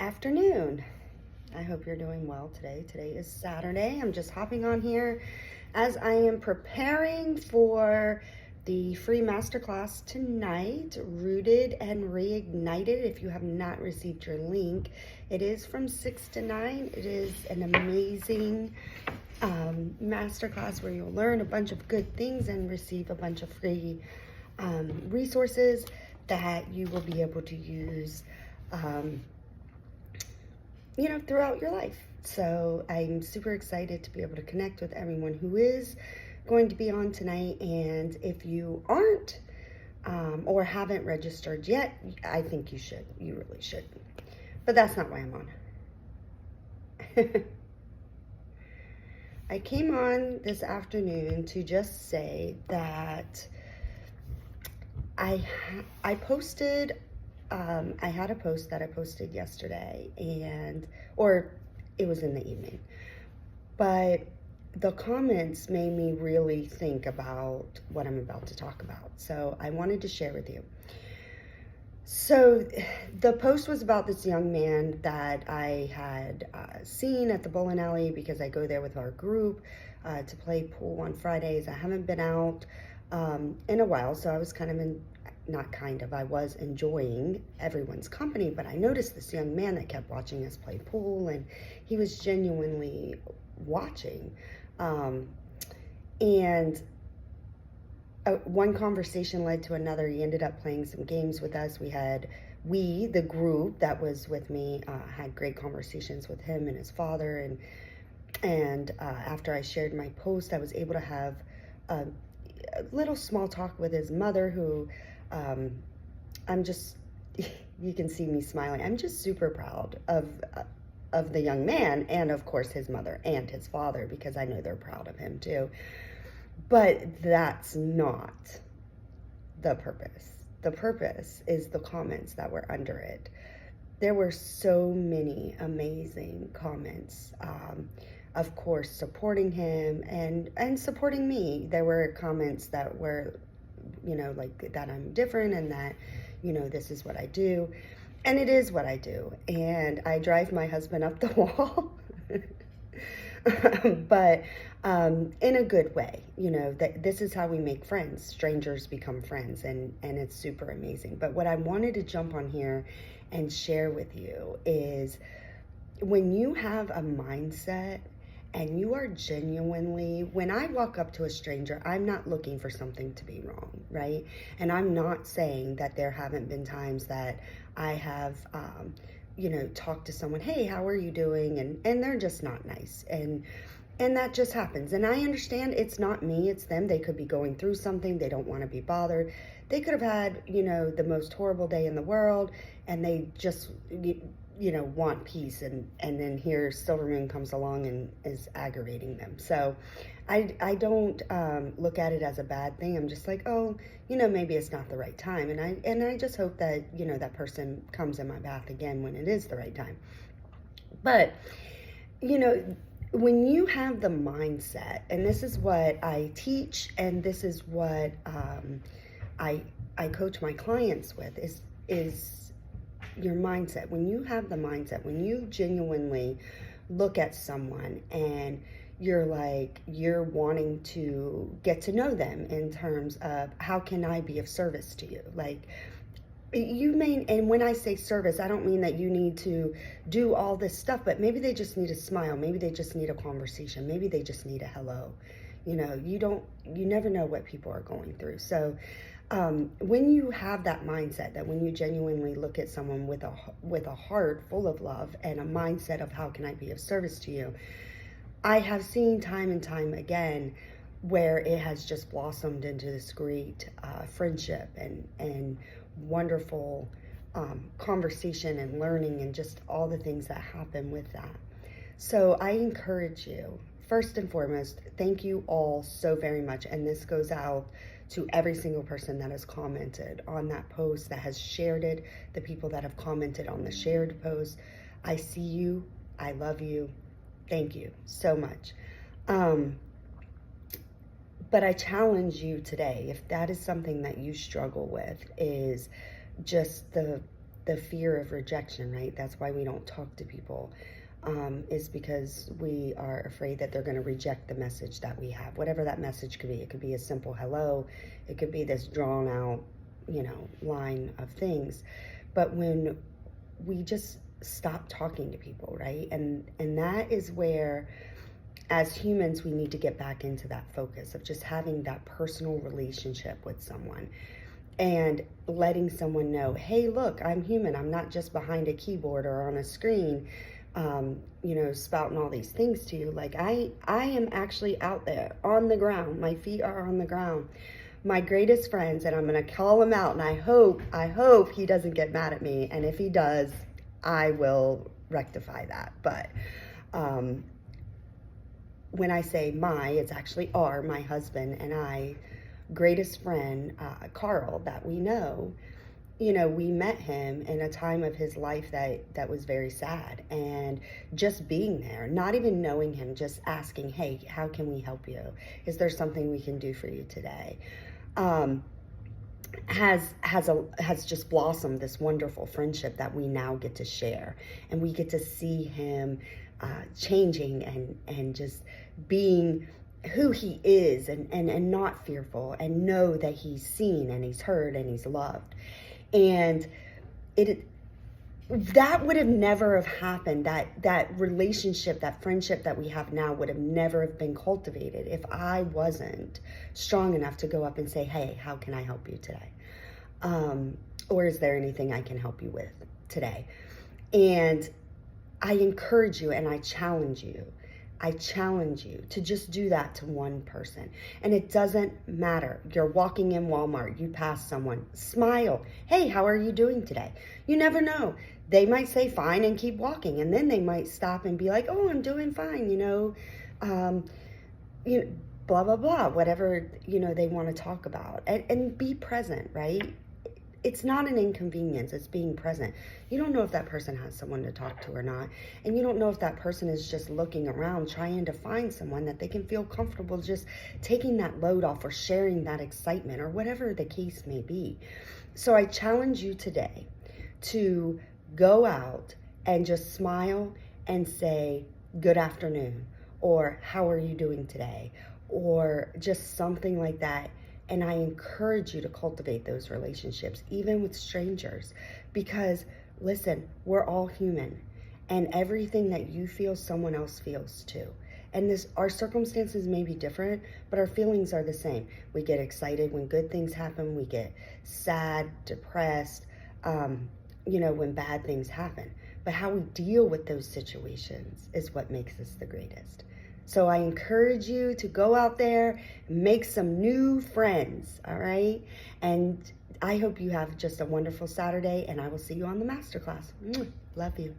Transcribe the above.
afternoon. I hope you're doing well today. Today is Saturday. I'm just hopping on here as I am preparing for the free masterclass tonight, Rooted and Reignited. If you have not received your link, it is from 6 to 9. It is an amazing masterclass where you'll learn a bunch of good things and receive a bunch of free resources that you will be able to use throughout your life. So I'm super excited to be able to connect with everyone who is going to be on tonight. And if you aren't or haven't registered yet, I think you should. You really should. But that's not why I'm on. I came on this afternoon to just say that I posted I had a post that I posted yesterday, or it was in the evening, but the comments made me really think about what I'm about to talk about. So I wanted to share with you. So the post was about this young man that I had seen at the bowling alley because I go there with our group to play pool on Fridays. I haven't been out in a while, so I was I was enjoying everyone's company, but I noticed this young man that kept watching us play pool, and he was genuinely watching. And one conversation led to another. He ended up playing some games with us. The group that was with me, had great conversations with him and his father. And after I shared my post, I was able to have a little small talk with his mother, who you can see me smiling. I'm just super proud of the young man, and of course his mother and his father, because I know they're proud of him too. But that's not the purpose. The purpose is the comments that were under it. There were so many amazing comments, of course, supporting him and supporting me. There were comments that were, like that I'm different and that, this is what I do. And it is what I do. And I drive my husband up the wall. But in a good way. This is how we make friends. Strangers become friends, and it's super amazing. But what I wanted to jump on here and share with you is, when you have a mindset and you are genuinely, when I walk up to a stranger, I'm not looking for something to be wrong, right? And I'm not saying that there haven't been times that I have, talked to someone, hey, how are you doing? And they're just not nice. And that just happens. And I understand it's not me, it's them. They could be going through something. They don't want to be bothered. They could have had, the most horrible day in the world, and they just, want peace. And then here Silver Moon comes along and is aggravating them. So I don't look at it as a bad thing. I'm just like, oh, maybe it's not the right time. And I just hope that, that person comes in my path again when it is the right time. But, when you have the mindset, and this is what I teach, and this is what I coach my clients with, is your mindset. When you have the mindset, when you genuinely look at someone and you're wanting to get to know them in terms of, how can I be of service to you? And when I say service, I don't mean that you need to do all this stuff, but maybe they just need a smile. Maybe they just need a conversation. Maybe they just need a hello. You never know what people are going through. So when you have that mindset, that when you genuinely look at someone with a heart full of love and a mindset of, how can I be of service to you? I have seen time and time again where it has just blossomed into this great friendship and wonderful conversation and learning, and just all the things that happen with that. So I encourage you, first and foremost, thank you all so very much. And this goes out to every single person that has commented on that post, that has shared it, the people that have commented on the shared post. I see you. I love you. Thank you so much. But I challenge you today, if that is something that you struggle with, is just the the fear of rejection, right? That's why we don't talk to people, is because we are afraid that they're going to reject the message that we have, whatever that message could be. It could be a simple hello, it could be this drawn out, line of things. But when we just stop talking to people, right? And that is where, as humans, we need to get back into that focus of just having that personal relationship with someone and letting someone know, hey, look, I'm human. I'm not just behind a keyboard or on a screen, spouting all these things to you. Like I am actually out there on the ground. My feet are on the ground. My greatest friends, and I'm going to call him out, and I hope he doesn't get mad at me. And if he does, I will rectify that. But when I say it's actually my husband and I, greatest friend, Carl, that we know, we met him in a time of his life that was very sad. And just being there, not even knowing him, just asking, hey, how can we help you? Is there something we can do for you today? Has just blossomed this wonderful friendship that we now get to share, and we get to see him changing and just being who he is, and not fearful, and know that he's seen and he's heard and he's loved. And that would have never have happened. That relationship, that friendship that we have now would have never have been cultivated if I wasn't strong enough to go up and say, hey, how can I help you today? Or is there anything I can help you with today? And I encourage you and I challenge you to just do that to one person. And it doesn't matter. You're walking in Walmart, you pass someone, smile. Hey, how are you doing today? You never know. They might say fine and keep walking, and then they might stop and be like, oh, I'm doing fine, blah, blah, blah, whatever, they want to talk about. And be present, right? It's not an inconvenience, it's being present. You don't know if that person has someone to talk to or not. And you don't know if that person is just looking around trying to find someone that they can feel comfortable just taking that load off or sharing that excitement or whatever the case may be. So I challenge you today to go out and just smile and say, good afternoon, or how are you doing today? Or just something like that. And I encourage you to cultivate those relationships, even with strangers, because listen, we're all human, and everything that you feel, someone else feels too. And our circumstances may be different, but our feelings are the same. We get excited when good things happen. We get sad, depressed, when bad things happen. But how we deal with those situations is what makes us the greatest. So I encourage you to go out there, make some new friends, all right? And I hope you have just a wonderful Saturday, and I will see you on the masterclass. Love you.